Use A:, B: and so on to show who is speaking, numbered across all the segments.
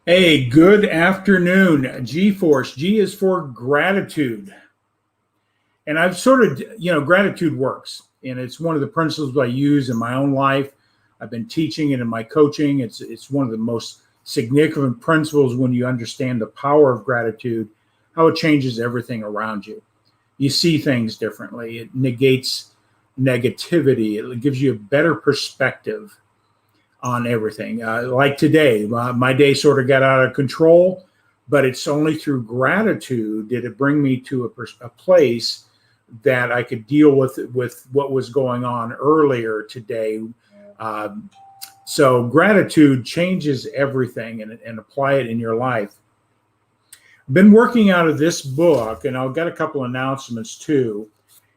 A: Hey, good afternoon. G-Force. G is for gratitude. And I've sort of, gratitude works. And it's one of the principles I use in my own life. I've been teaching it in my coaching. It's one of the most significant principles when you understand the power of gratitude, how it changes everything around you. You see things differently. It negates negativity. It gives you a better perspective on everything. Like today, my day sort of got out of control, but it's only through gratitude did it bring me to a place that I could deal with what was going on earlier today. Um, so gratitude changes everything and apply it in your life. Been working out of this book, and I've got a couple announcements too.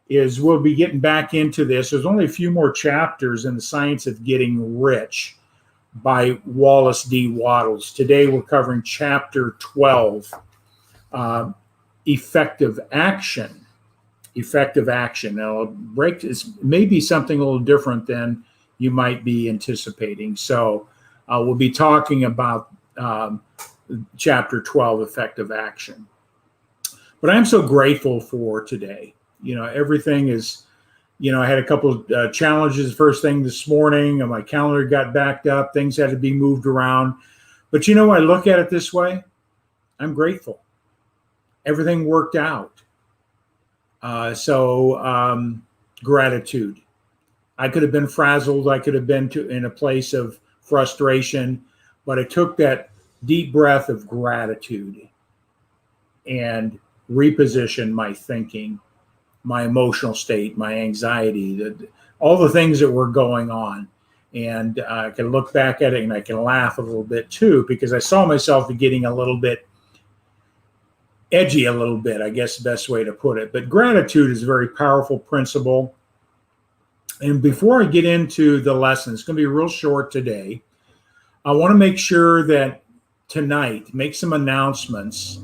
A: Is we'll be getting back into this. There's only a few more chapters in The Science of Getting Rich by Wallace D. Wattles. Today we're covering chapter 12, effective action. Effective action. Now, break is maybe something a little different than you might be anticipating. So we'll be talking about chapter 12, effective action. But I'm so grateful for today. Everything is, I had a couple of challenges first thing this morning, and my calendar got backed up. Things had to be moved around. But I look at it this way. I'm grateful. Everything worked out. So gratitude. I could have been frazzled. I could have been in a place of frustration, but I took that deep breath of gratitude and repositioned my thinking, my emotional state, my anxiety, all the things that were going on. And I can look back at it and I can laugh a little bit too, because I saw myself getting a little bit edgy, a little bit, I guess the best way to put it. But gratitude is a very powerful principle. And before I get into the lesson, it's going to be real short today. I want to make sure that tonight, make some announcements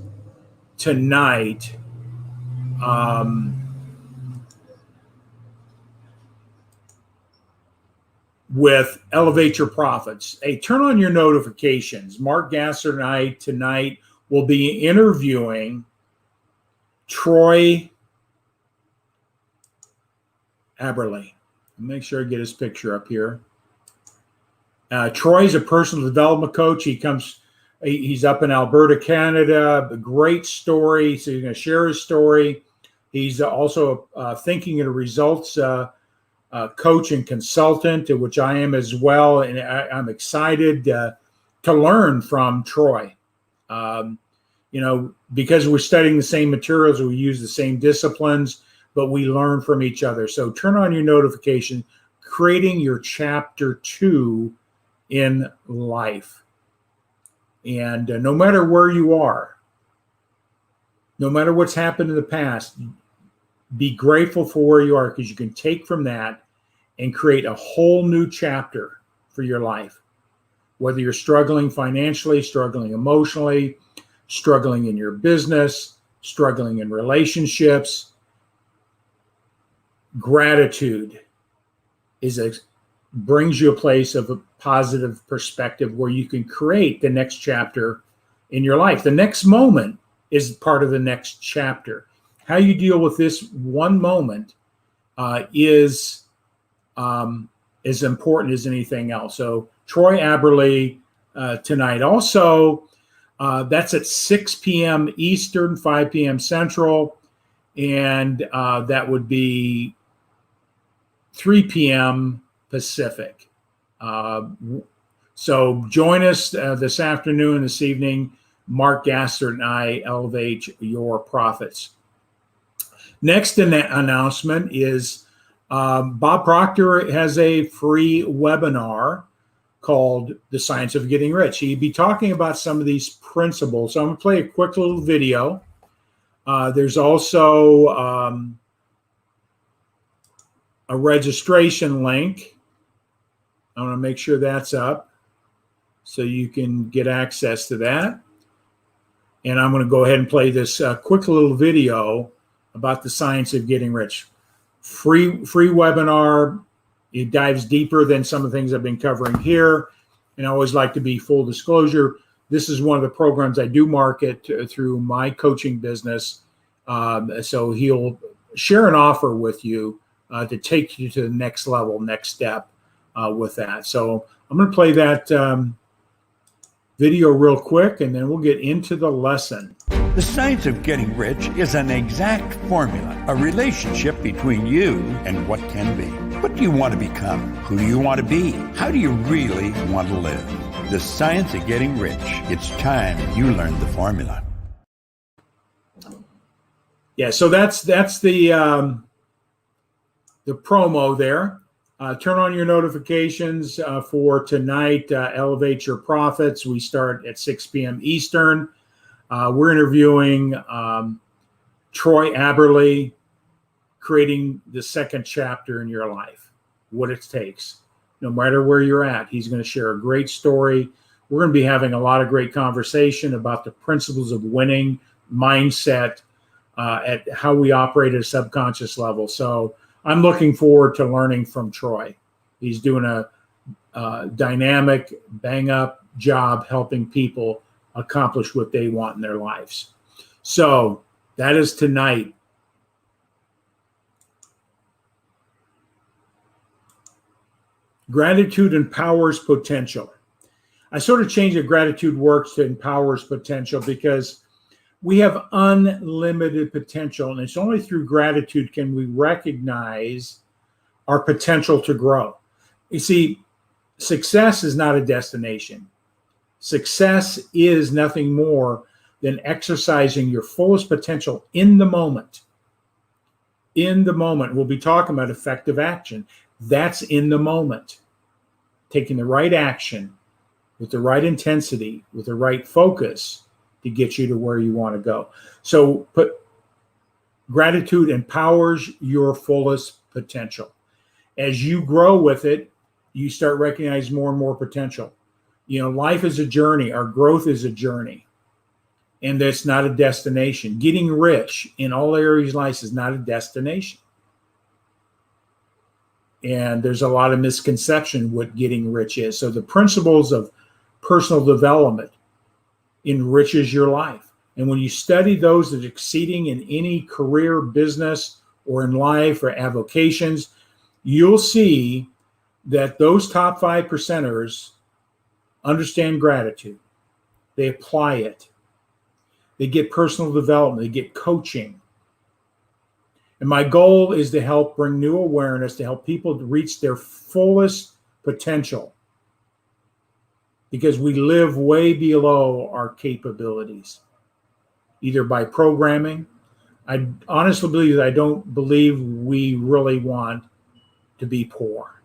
A: tonight. With Elevate Your Profits. Hey, turn on your notifications. Mark Gasser and I tonight will be interviewing Troy Aberle. Make sure I get his picture up here. Troy's a personal development coach. He's up in Alberta, Canada. A great story. So he's going to share his story. He's also thinking of results coach and consultant, which I am as well. And I'm excited to learn from Troy. Because we're studying the same materials, we use the same disciplines, but we learn from each other. So turn on your notification, creating your chapter 2 in life. And no matter where you are, no matter what's happened in the past, be grateful for where you are, because you can take from that and create a whole new chapter for your life. Whether you're struggling financially, struggling emotionally, struggling in your business, struggling in relationships, gratitude brings you a place of a positive perspective where you can create the next chapter in your life. The next moment is part of the next chapter. How you deal with this one moment is as important as anything else. So Troy Aberle tonight. Also, that's at 6 p.m. Eastern, 5 p.m. Central, and that would be 3 p.m. Pacific. So join us this afternoon, this evening. Mark Gasser and I elevate your profits. Next announcement is Bob Proctor has a free webinar called The Science of Getting Rich. He'd be talking about some of these principles. So I'm going to play a quick little video. There's also a registration link. I want to make sure that's up so you can get access to that. And I'm going to go ahead and play this quick little video about the science of getting rich. Free webinar. It dives deeper than some of the things I've been covering here. And I always like to be full disclosure. this is one of the programs I do market through my coaching business. So he'll share an offer with you to take you to the next level, next step with that. So I'm going to play that video real quick, and then we'll get into the lesson.
B: The Science of Getting Rich is an exact formula, a relationship between you and what can be. What do you want to become? Who do you want to be? How do you really want to live? The Science of Getting Rich. It's time you learned the formula.
A: Yeah, so that's the promo there. Turn on your notifications for tonight. Elevate Your Profits. We start at 6 p.m. Eastern. We're interviewing Troy Aberle, creating the second chapter in your life, what it takes. No matter where you're at, he's going to share a great story. We're going to be having a lot of great conversation about the principles of winning, mindset, at how we operate at a subconscious level. So I'm looking forward to learning from Troy. He's doing a dynamic, bang-up job helping people accomplish what they want in their lives. So that is tonight. Gratitude empowers potential. I sort of changed the gratitude works to empowers potential because we have unlimited potential, and it's only through gratitude can we recognize our potential to grow. You see, success is not a destination. Success is nothing more than exercising your fullest potential in the moment. In the moment. We'll be talking about effective action. That's in the moment. Taking the right action with the right intensity, with the right focus to get you to where you want to go. So gratitude empowers your fullest potential. As you grow with it, you start recognizing more and more potential. You know, life is a journey. Our growth is a journey. And that's not a destination. Getting rich in all areas of life is not a destination. And there's a lot of misconception what getting rich is. So the principles of personal development enriches your life. And when you study those that are succeeding in any career, business, or in life or avocations, you'll see that those top 5%ers understand gratitude. They apply it. They get personal development. They get coaching. And my goal is to help bring new awareness, to help people to reach their fullest potential, because we live way below our capabilities, either by programming. I honestly believe that I don't believe we really want to be poor.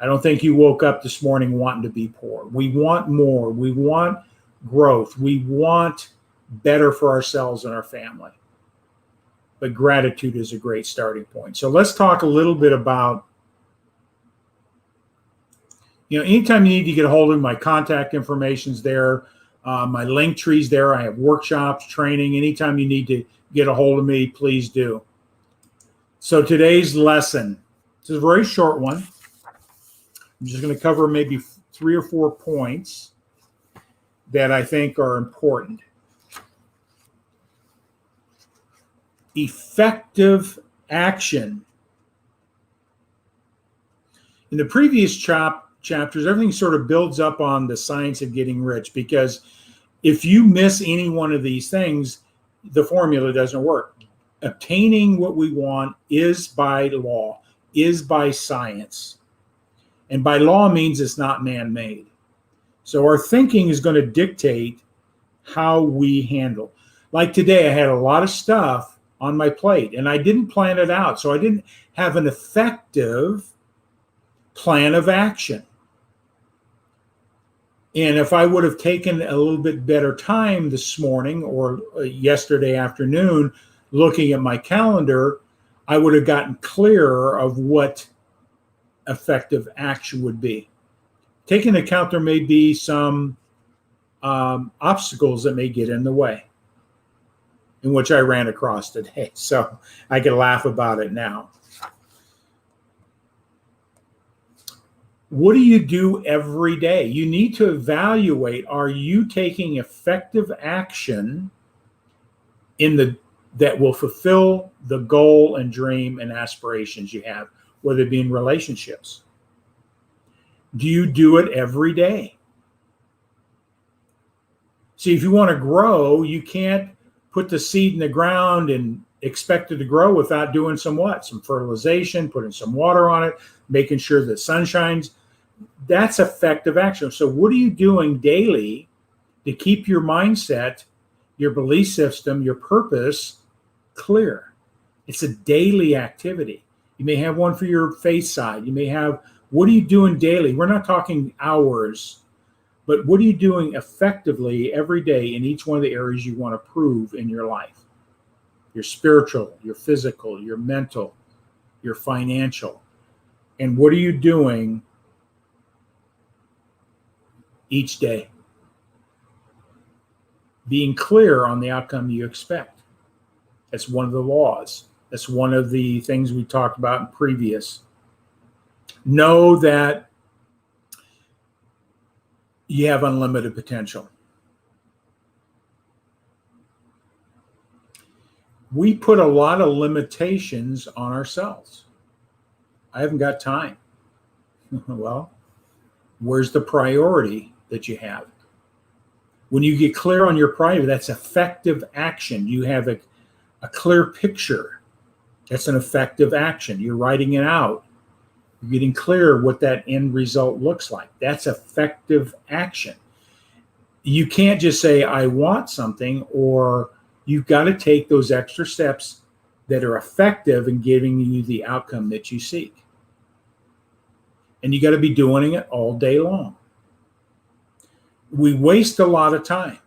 A: I don't think you woke up this morning wanting to be poor. We want more. We want growth. We want better for ourselves and our family. But gratitude is a great starting point. So let's talk a little bit about, anytime you need to get a hold of me, my contact information's there. My link tree's there. I have workshops, training. Anytime you need to get a hold of me, please do. So today's lesson, this is a very short one. I'm just going to cover maybe 3 or 4 points that I think are important. Effective action. In the previous chapters, everything sort of builds up on the science of getting rich, because if you miss any one of these things, the formula doesn't work. Obtaining what we want is by law, is by science. And by law means it's not man-made. So our thinking is going to dictate how we handle. Like today, I had a lot of stuff on my plate and I didn't plan it out. So I didn't have an effective plan of action. And if I would have taken a little bit better time this morning or yesterday afternoon looking at my calendar, I would have gotten clearer of what effective action would be. Take into account there may be some obstacles that may get in the way, in which I ran across today. So I can laugh about it now. What do you do every day? You need to evaluate, are you taking effective action that will fulfill the goal and dream and aspirations you have, whether it be in relationships? Do you do it every day? See, if you want to grow, you can't put the seed in the ground and expect it to grow without doing some fertilization, putting some water on it, making sure the sun shines. That's effective action. So what are you doing daily to keep your mindset, your belief system, your purpose clear? It's a daily activity. You may have one for your faith side. You may have, what are you doing daily? We're not talking hours, but what are you doing effectively every day in each one of the areas you want to prove in your life? Your spiritual, your physical, your mental, your financial. And what are you doing each day? Being clear on the outcome you expect. That's one of the laws. That's one of the things we talked about in previous. Know that you have unlimited potential. We put a lot of limitations on ourselves. I haven't got time. Well, where's the priority that you have? When you get clear on your priority, that's effective action. You have a clear picture. That's an effective action. You're writing it out. You're getting clear what that end result looks like. That's effective action. You can't just say, I want something, or you've got to take those extra steps that are effective in giving you the outcome that you seek. And you got to be doing it all day long. We waste a lot of time.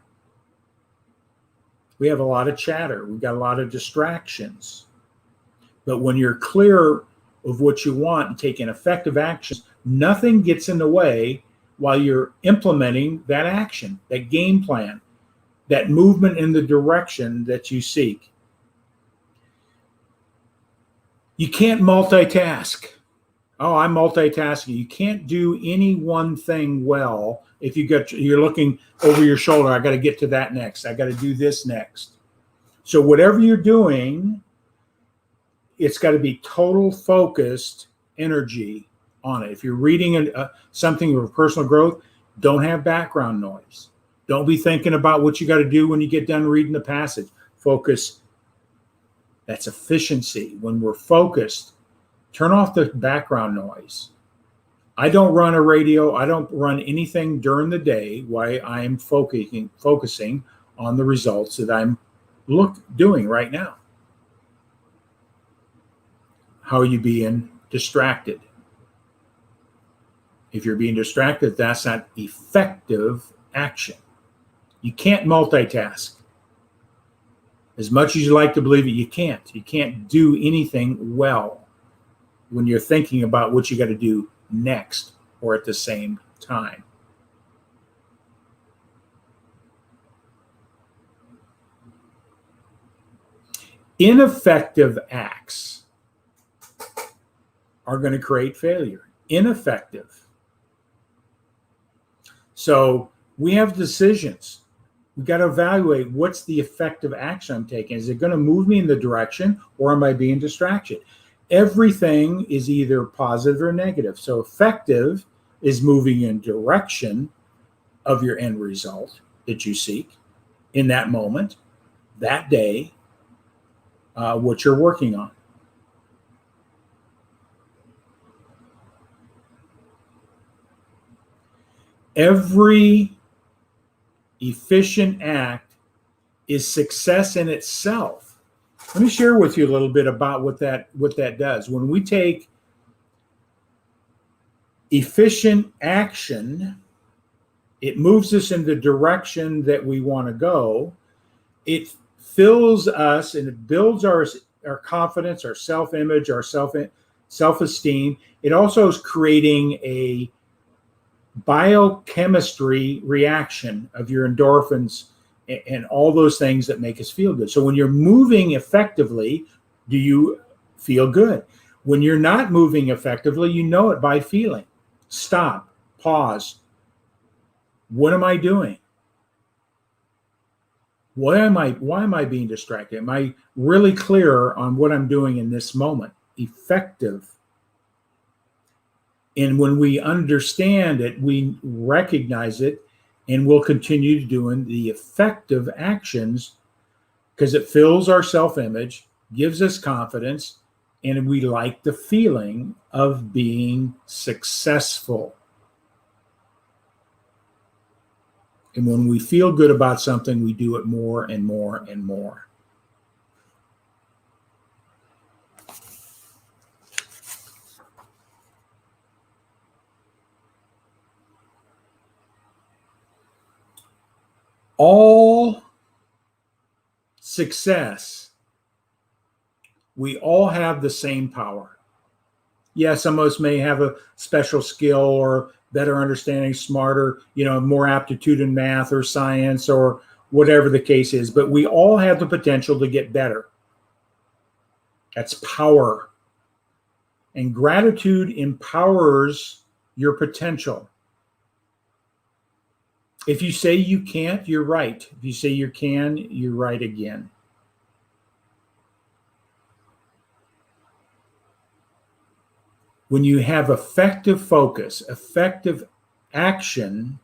A: We have a lot of chatter. We've got a lot of distractions. But when you're clear of what you want and taking effective actions, nothing gets in the way while you're implementing that action, that game plan, that movement in the direction that you seek. You can't multitask. Oh, I'm multitasking. You can't do any one thing well if you're looking over your shoulder. I got to get to that next. I got to do this next. So whatever you're doing, it's got to be total focused energy on it. If you're reading something of personal growth, don't have background noise. Don't be thinking about what you got to do when you get done reading the passage. Focus. That's efficiency. When we're focused, turn off the background noise. I don't run a radio. I don't run anything during the day while I'm focusing on the results that I'm doing right now. How are you being distracted? If you're being distracted, that's not effective action. You can't multitask. As much as you like to believe it, you can't. You can't do anything well when you're thinking about what you got to do next or at the same time. Ineffective acts are going to create failure. Ineffective. So we have decisions. We've got to evaluate what's the effective action I'm taking. Is it going to move me in the direction, or am I being distracted? Everything is either positive or negative. So effective is moving in direction of your end result that you seek in that moment, that day, what you're working on. Every efficient act is success in itself. Let me share with you a little bit about what that does. When we take efficient action, it moves us in the direction that we want to go. It fills us and it builds our confidence, our self-image, our self-esteem. It also is creating a biochemistry reaction of your endorphins and all those things that make us feel good. So when you're moving effectively, do you feel good? When you're not moving effectively, you know it by feeling. Stop, pause. What am I doing? Why am I being distracted? Am I really clear on what I'm doing in this moment? Effective. And when we understand it, we recognize it, and we'll continue doing the effective actions because it fills our self-image, gives us confidence, and we like the feeling of being successful. And when we feel good about something, we do it more and more and more. All success, we all have the same power. Yeah, some of us may have a special skill or better understanding, smarter, more aptitude in math or science or whatever the case is, but we all have the potential to get better. That's power. And gratitude empowers your potential. If you say you can't, you're right. If you say you can, you're right again. When you have effective focus, effective action,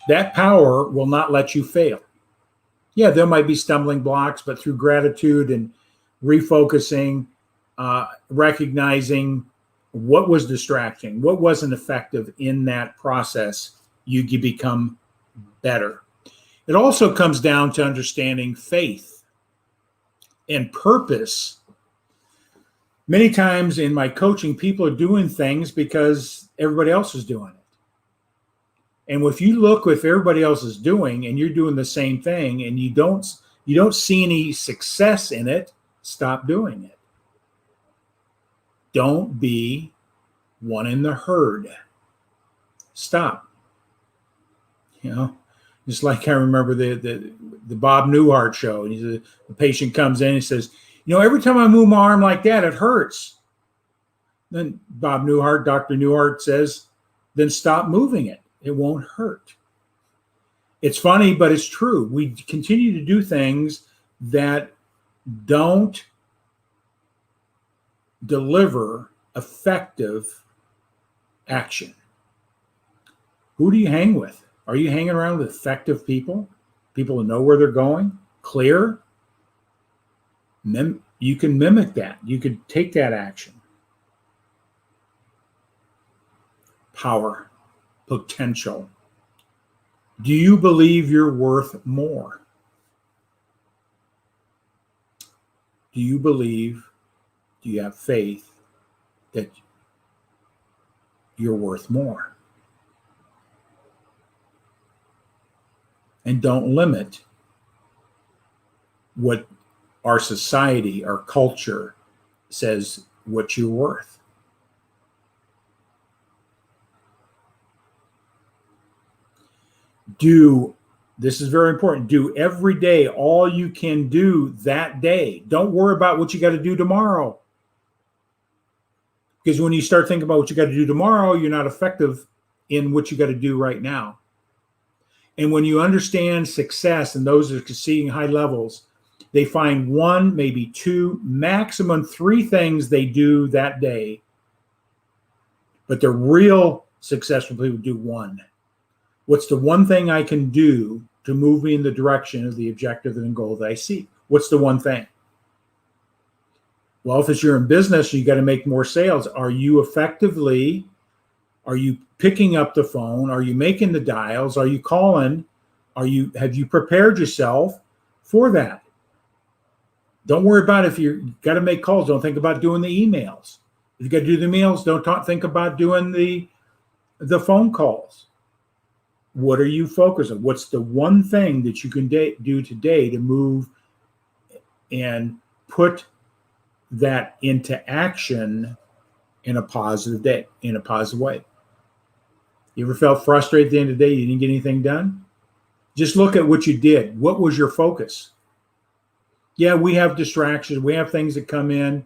A: that power will not let you fail. Yeah, there might be stumbling blocks, but through gratitude and refocusing, recognizing what was distracting, what wasn't effective in that process, you become better. It also comes down to understanding faith and purpose. Many times in my coaching, people are doing things because everybody else is doing it. And if you look what everybody else is doing and you're doing the same thing and you don't see any success in it, stop doing it. Don't be one in the herd. Stop. Just like I remember the Bob Newhart show. And the patient comes in and says, every time I move my arm like that, it hurts. Then Bob Newhart, Dr. Newhart says, then stop moving it. It won't hurt. It's funny, but it's true. We continue to do things that don't deliver effective action. Who do you hang with? Are you hanging around with effective people? People who know where they're going? Clear? You can mimic that. You could take that action. Power, potential. Do you believe you're worth more? Do you have faith that you're worth more? And don't limit what our society, our culture says what you're worth. This is very important. Do every day all you can do that day. Don't worry about what you got to do tomorrow. Because when you start thinking about what you got to do tomorrow, you're not effective in what you got to do right now. And when you understand success, and those that are seeing high levels, they find one, maybe two, maximum three things they do that day. But the real successful people do one. What's the one thing I can do to move me in the direction of the objective and goal that I see? What's the one thing? Well, if you're in business, you got to make more sales. Are you picking up the phone? Are you making the dials? Are you calling? Have you prepared yourself for that? Don't worry about if you got to make calls. Don't think about doing the emails. If you got to do the emails, don't think about doing the phone calls. What are you focused on? What's the one thing that you can do today to move and put that into action in a positive day, in a positive way? You ever felt frustrated at the end of the day you didn't get anything done? Just look at what you did. What was your focus? Yeah, we have distractions. We have things that come in,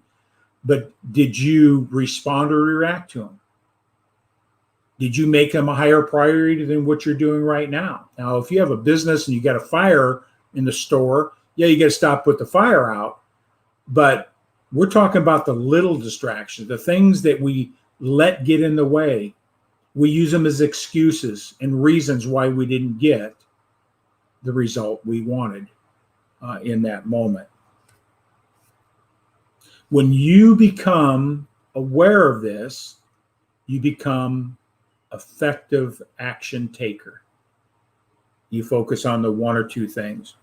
A: but did you respond or react to them? Did you make them a higher priority than what you're doing right now? Now, if you have a business and you got a fire in the store, yeah, you got to stop, put the fire out. But we're talking about the little distractions, the things that we let get in the way. We use them as excuses and reasons why we didn't get the result we wanted in that moment. When you become aware of this, you become effective action taker. You focus on the one or two things.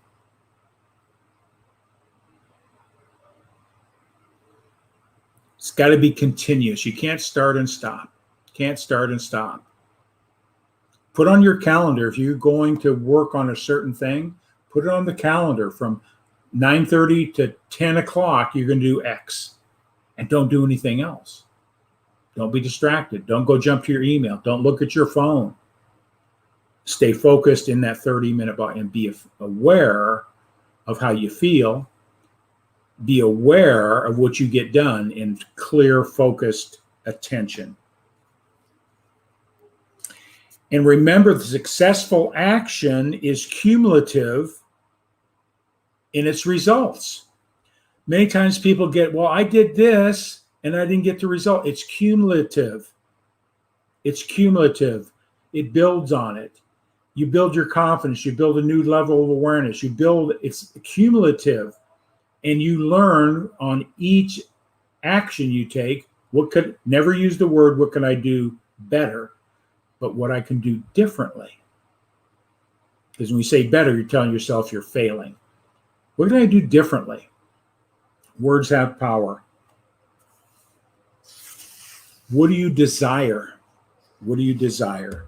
A: It's got to be continuous. You can't start and stop. Can't start and stop. Put on your calendar, if you're going to work on a certain thing, put it on the calendar from 9:30 to 10 o'clock, you're going to do X, and don't do anything else. Don't be distracted. Don't go jump to your email. Don't look at your phone. Stay focused in that 30-minute block and be aware of how you feel. Be aware of what you get done in clear, focused attention. And remember, the successful action is cumulative in its results. Many times people get, well, I did this and I didn't get the result. It's cumulative. It's cumulative. It builds on it. You build your confidence. You build a new level of awareness. It's cumulative. And you learn on each action you take, never use the word, what can I do better, but what I can do differently. Because when you say better, you're telling yourself you're failing. What can I do differently? Words have power. What do you desire? What do you desire?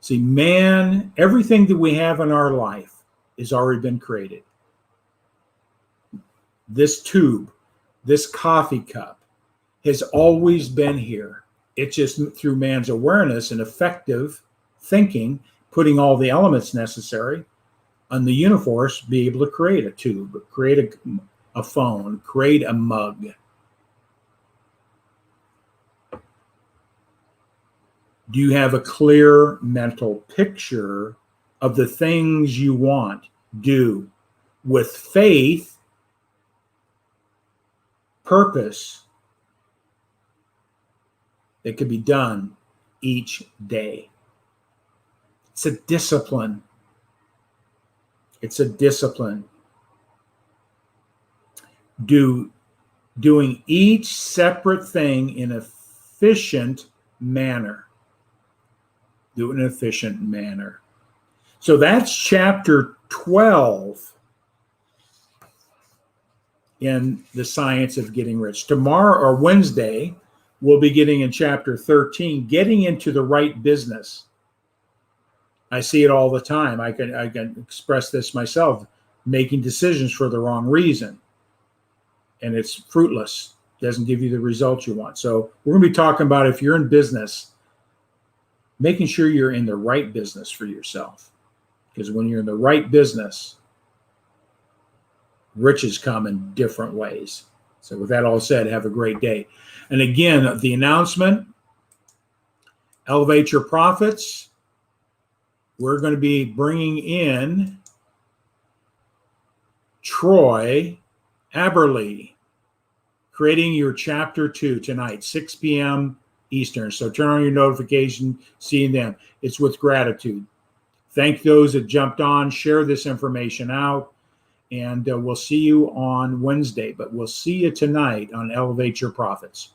A: See, man, everything that we have in our life has already been created. This tube, this coffee cup has always been here. It's just through man's awareness and effective thinking, putting all the elements necessary on the universe, be able to create a tube, create a phone, create a mug. Do you have a clear mental picture of the things you want? Do with faith, purpose that could be done each day. It's a discipline. It's a discipline. Doing each separate thing in an efficient manner. Do it in an efficient manner. So that's chapter 12 in The Science of Getting Rich. Tomorrow or Wednesday, we'll be getting in chapter 13, getting into the right business. I see it all the time. I can express this myself, making decisions for the wrong reason. And it's fruitless. It doesn't give you the results you want. So we're going to be talking about, if you're in business, making sure you're in the right business for yourself. Because when you're in the right business, riches come in different ways. So with that all said, have a great day. And again, the announcement, Elevate Your Profits. We're going to be bringing in Troy Aberly, creating your chapter 2 tonight, 6 p.m. Eastern. So turn on your notification, seeing them. It's with gratitude. Thank those that jumped on. Share this information out. And we'll see you on Wednesday. But we'll see you tonight on Elevate Your Profits.